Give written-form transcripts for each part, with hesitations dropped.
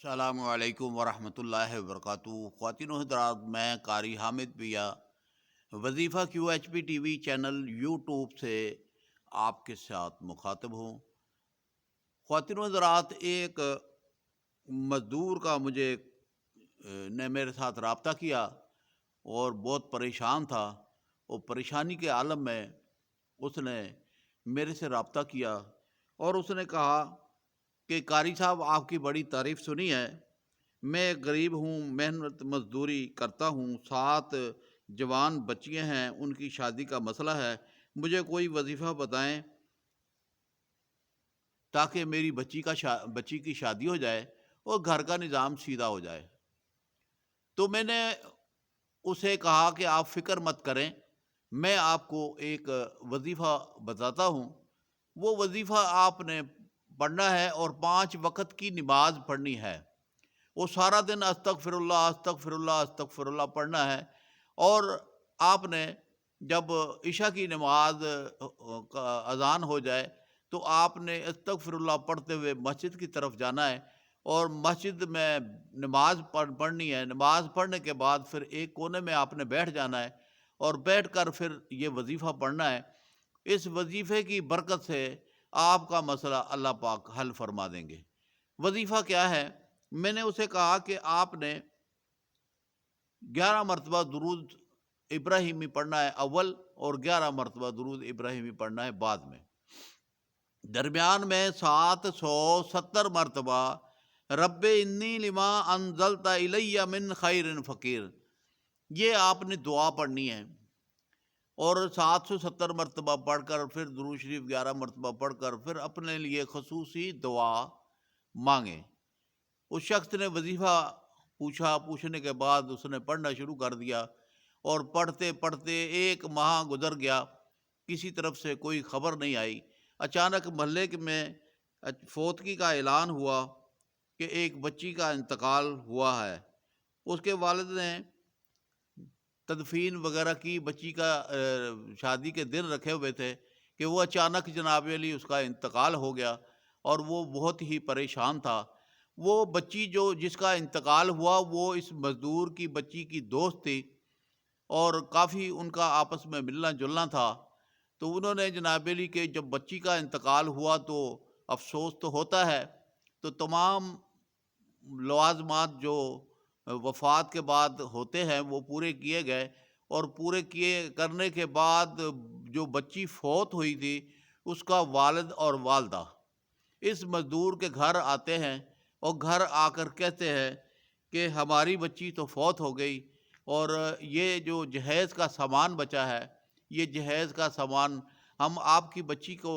السلام علیکم ورحمۃ اللہ وبرکاتہ۔ خواتین و حضرات، میں قاری حامد پیا وظیفہ Q H P T V channel YouTube سے آپ کے ساتھ مخاطب ہوں۔ خواتین و حضرات، ایک مزدور کا نے میرے ساتھ رابطہ کیا اور بہت پریشان تھا، اور پریشانی کے عالم میں اس نے میرے سے رابطہ کیا اور اس نے کہا کہ قاری صاحب، آپ کی بڑی تعریف سنی ہے، میں غریب ہوں، محنت مزدوری کرتا ہوں، 7 جوان بچیاں ہیں، ان کی شادی کا مسئلہ ہے، مجھے کوئی وظیفہ بتائیں تاکہ میری بچی کی شادی ہو جائے اور گھر کا نظام سیدھا ہو جائے۔ تو میں نے اسے کہا کہ آپ فکر مت کریں، میں آپ کو ایک وظیفہ بتاتا ہوں۔ وہ وظیفہ آپ نے پڑھنا ہے اور 5 وقت کی نماز پڑھنی ہے۔ وہ سارا دن استغفر اللہ استغفر اللہ استغفر اللہ پڑھنا ہے، اور آپ نے جب عشاء کی نماز کا اذان ہو جائے تو آپ نے استغفر اللہ پڑھتے ہوئے مسجد کی طرف جانا ہے، اور مسجد میں نماز پڑھنی ہے۔ نماز پڑھنے کے بعد پھر ایک کونے میں آپ نے بیٹھ جانا ہے اور بیٹھ کر پھر یہ وظیفہ پڑھنا ہے۔ اس وظیفے کی برکت سے آپ کا مسئلہ اللہ پاک حل فرما دیں گے۔ وظیفہ کیا ہے؟ میں نے اسے کہا کہ آپ نے 11 مرتبہ درود ابراہیمی پڑھنا ہے اول، اور 11 مرتبہ درود ابراہیمی پڑھنا ہے بعد میں۔ درمیان میں 770 مرتبہ رب انی لما انزلت الی من خیر فقیر، یہ آپ نے دعا پڑھنی ہے، اور 770 مرتبہ پڑھ کر پھر درود شریف 11 مرتبہ پڑھ کر پھر اپنے لیے خصوصی دعا مانگیں۔ اس شخص نے وظیفہ پوچھنے کے بعد اس نے پڑھنا شروع کر دیا، اور پڑھتے پڑھتے 1 ماہ گزر گیا، کسی طرف سے کوئی خبر نہیں آئی۔ اچانک محلے میں فوتگی کا اعلان ہوا کہ ایک بچی کا انتقال ہوا ہے۔ اس کے والد نے تدفین وغیرہ کی، بچی کا شادی کے دن رکھے ہوئے تھے، کہ وہ اچانک جناب علی اس کا انتقال ہو گیا، اور وہ بہت ہی پریشان تھا۔ وہ بچی جس کا انتقال ہوا وہ اس مزدور کی بچی کی دوست تھی، اور کافی ان کا آپس میں ملنا جلنا تھا۔ تو انہوں نے جناب علی کے جب بچی کا انتقال ہوا تو افسوس تو ہوتا ہے، تو تمام لوازمات جو وفات کے بعد ہوتے ہیں وہ پورے کیے گئے، اور پورے کرنے کے بعد جو بچی فوت ہوئی تھی اس کا والد اور والدہ اس مزدور کے گھر آتے ہیں، اور گھر آ کر کہتے ہیں کہ ہماری بچی تو فوت ہو گئی، اور یہ جو جہیز کا سامان بچا ہے، یہ جہیز کا سامان ہم آپ کی بچی کو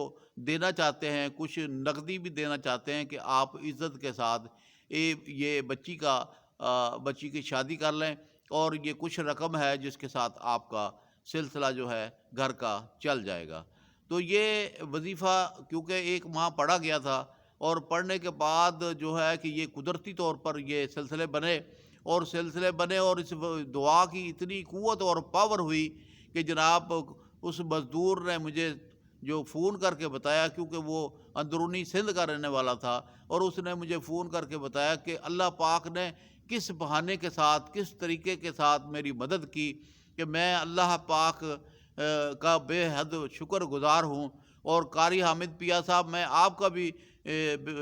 دینا چاہتے ہیں، کچھ نقدی بھی دینا چاہتے ہیں کہ آپ عزت کے ساتھ یہ بچی کی شادی کر لیں، اور یہ کچھ رقم ہے جس کے ساتھ آپ کا سلسلہ جو ہے گھر کا چل جائے گا۔ تو یہ وظیفہ کیونکہ 1 ماہ پڑھا گیا تھا، اور پڑھنے کے بعد جو ہے کہ یہ قدرتی طور پر یہ سلسلے بنے، اور اس دعا کی اتنی قوت اور پاور ہوئی کہ جناب اس مزدور نے مجھے جو فون کر کے بتایا، کیونکہ وہ اندرونی سندھ کا رہنے والا تھا، اور اس نے مجھے فون کر کے بتایا کہ اللہ پاک نے کس بہانے کے ساتھ، کس طریقے کے ساتھ میری مدد کی، کہ میں اللہ پاک کا بے حد شکر گزار ہوں۔ اور قاری حامد پیا صاحب، میں آپ کا بھی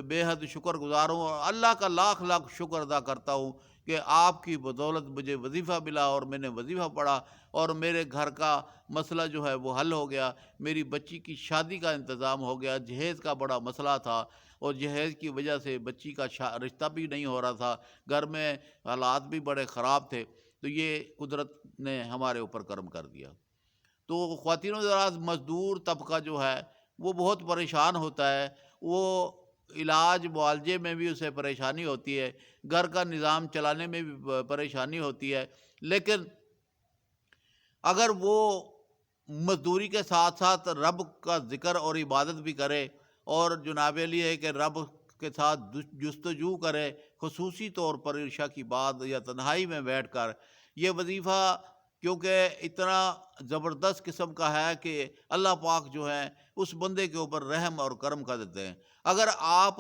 بے حد شکر گزار ہوں، اور اللہ کا لاکھ لاکھ شکر ادا کرتا ہوں کہ آپ کی بدولت مجھے وظیفہ ملا، اور میں نے وظیفہ پڑھا، اور میرے گھر کا مسئلہ جو ہے وہ حل ہو گیا، میری بچی کی شادی کا انتظام ہو گیا۔ جہیز کا بڑا مسئلہ تھا، اور جہیز کی وجہ سے بچی کا رشتہ بھی نہیں ہو رہا تھا، گھر میں حالات بھی بڑے خراب تھے، تو یہ قدرت نے ہمارے اوپر کرم کر دیا۔ تو خواتین و حضرات، مزدور طبقہ جو ہے وہ بہت پریشان ہوتا ہے، وہ علاج معالجے میں بھی اسے پریشانی ہوتی ہے، گھر کا نظام چلانے میں بھی پریشانی ہوتی ہے، لیکن اگر وہ مزدوری کے ساتھ ساتھ رب کا ذکر اور عبادت بھی کرے، اور جناب علی ہے کہ رب کے ساتھ جستجو کرے، خصوصی طور پر عشاء کی بعد یا تنہائی میں بیٹھ کر، یہ وظیفہ کیونکہ اتنا زبردست قسم کا ہے کہ اللہ پاک جو ہے اس بندے کے اوپر رحم اور کرم کر دیتے ہیں۔ اگر آپ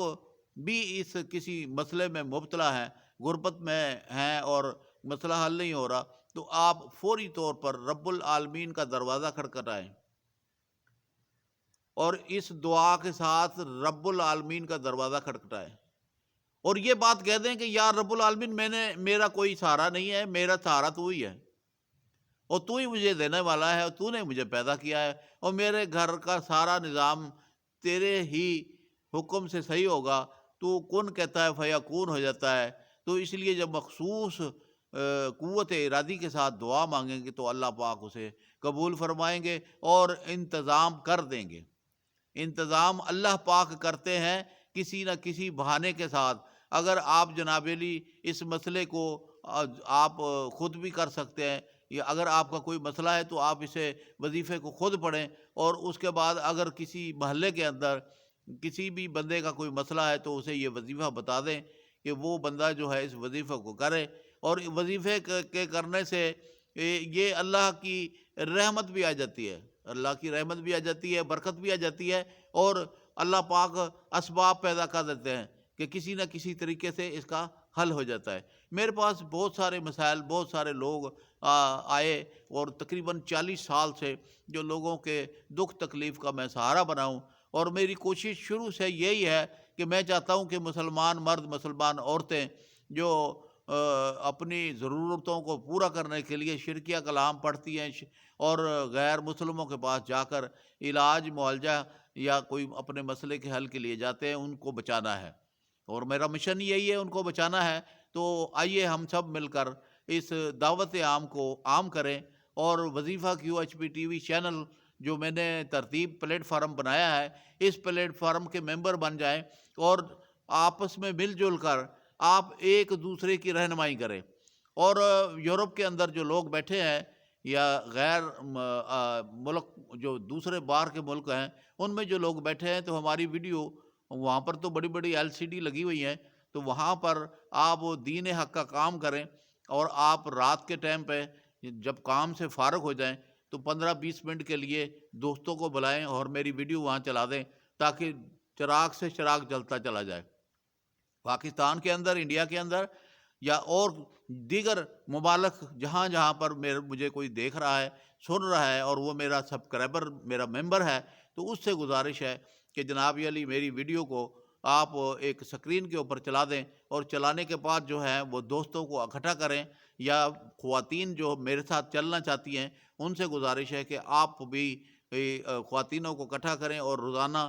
بھی اس کسی مسئلے میں مبتلا ہیں، غربت میں ہیں اور مسئلہ حل نہیں ہو رہا، تو آپ فوری طور پر رب العالمین کا دروازہ کھٹکھٹائیں اور اس دعا کے ساتھ رب العالمین کا دروازہ کھٹکھٹائیں اور یہ بات کہہ دیں کہ یا رب العالمین، میرا کوئی سہارا نہیں ہے، میرا سہارا تو ہی ہے، اور تو ہی مجھے دینے والا ہے، اور تو نے مجھے پیدا کیا ہے، اور میرے گھر کا سارا نظام تیرے ہی حکم سے صحیح ہوگا، تو کن کہتا ہے فیکون ہو جاتا ہے۔ تو اس لیے جب مخصوص قوت ارادی کے ساتھ دعا مانگیں گے تو اللہ پاک اسے قبول فرمائیں گے اور انتظام کر دیں گے۔ انتظام اللہ پاک کرتے ہیں کسی نہ کسی بہانے کے ساتھ۔ اگر آپ جناب علی اس مسئلے کو آپ خود بھی کر سکتے ہیں، یا اگر آپ کا کوئی مسئلہ ہے تو آپ اسے وظیفے کو خود پڑھیں، اور اس کے بعد اگر کسی محلے کے اندر کسی بھی بندے کا کوئی مسئلہ ہے تو اسے یہ وظیفہ بتا دیں کہ وہ بندہ جو ہے اس وظیفے کو کرے، اور وظیفے کے کرنے سے یہ اللہ کی رحمت بھی آ جاتی ہے، اللہ کی رحمت بھی آ جاتی ہے، برکت بھی آ جاتی ہے، اور اللہ پاک اسباب پیدا کر دیتے ہیں کہ کسی نہ کسی طریقے سے اس کا حل ہو جاتا ہے۔ میرے پاس بہت سارے مسائل، بہت سارے لوگ آئے، اور تقریباً 40 سال سے جو لوگوں کے دکھ تکلیف کا میں سہارا بناؤں، اور میری کوشش شروع سے یہی ہے کہ میں چاہتا ہوں کہ مسلمان مرد، مسلمان عورتیں جو اپنی ضرورتوں کو پورا کرنے کے لیے شرکیہ کلام پڑھتی ہیں اور غیر مسلموں کے پاس جا کر علاج معالجہ یا کوئی اپنے مسئلے کے حل کے لیے جاتے ہیں، ان کو بچانا ہے، اور میرا مشن یہی ہے، ان کو بچانا ہے۔ تو آئیے ہم سب مل کر اس دعوت عام کو عام کریں، اور وظیفہ QHP TV چینل جو میں نے ترتیب پلیٹ فارم بنایا ہے، اس پلیٹ فارم کے ممبر بن جائیں، اور آپس میں مل جل کر آپ ایک دوسرے کی رہنمائی کریں۔ اور یورپ کے اندر جو لوگ بیٹھے ہیں یا غیر ملک جو دوسرے باہر کے ملک ہیں، ان میں جو لوگ بیٹھے ہیں، تو ہماری ویڈیو وہاں پر تو بڑی بڑی LCD لگی ہوئی ہیں، تو وہاں پر آپ دین حق کا کام کریں، اور آپ رات کے ٹائم پہ جب کام سے فارغ ہو جائیں تو 15-20 منٹ کے لیے دوستوں کو بلائیں اور میری ویڈیو وہاں چلا دیں، تاکہ چراغ سے چراغ جلتا چلا جائے۔ پاکستان کے اندر، انڈیا کے اندر، یا اور دیگر ممالک جہاں جہاں پر مجھے کوئی دیکھ رہا ہے، سن رہا ہے، اور وہ میرا سبسکرائبر، میرا ممبر ہے، تو اس سے گزارش ہے کہ جناب علی میری ویڈیو کو آپ ایک سکرین کے اوپر چلا دیں، اور چلانے کے بعد جو ہے وہ دوستوں کو اکٹھا کریں، یا خواتین جو میرے ساتھ چلنا چاہتی ہیں ان سے گزارش ہے کہ آپ بھی خواتینوں کو اکٹھا کریں، اور روزانہ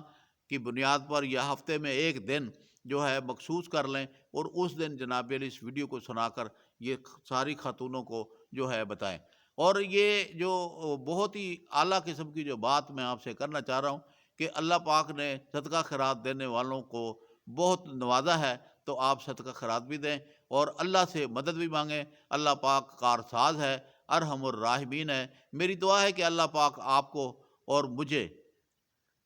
کی بنیاد پر یا ہفتے میں ایک دن جو ہے مخصوص کر لیں، اور اس دن جناب علی اس ویڈیو کو سنا کر یہ ساری خاتونوں کو جو ہے بتائیں۔ اور یہ جو بہت ہی اعلیٰ قسم کی جو بات میں آپ سے کرنا چاہ رہا ہوں کہ اللہ پاک نے صدقہ خیرات دینے والوں کو بہت نوازا ہے، تو آپ صدقہ خیرات بھی دیں اور اللہ سے مدد بھی مانگیں۔ اللہ پاک کارساز ہے، ارحم الراحمین ہے۔ میری دعا ہے کہ اللہ پاک آپ کو اور مجھے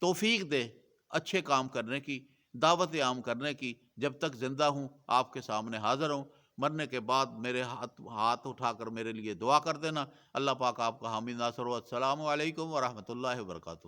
توفیق دے اچھے کام کرنے کی، دعوت عام کرنے کی۔ جب تک زندہ ہوں آپ کے سامنے حاضر ہوں، مرنے کے بعد میرے ہاتھ اٹھا کر میرے لیے دعا کر دینا۔ اللہ پاک آپ کا حامی ناصر ہو۔ السلام علیکم ورحمۃ اللہ وبرکاتہ۔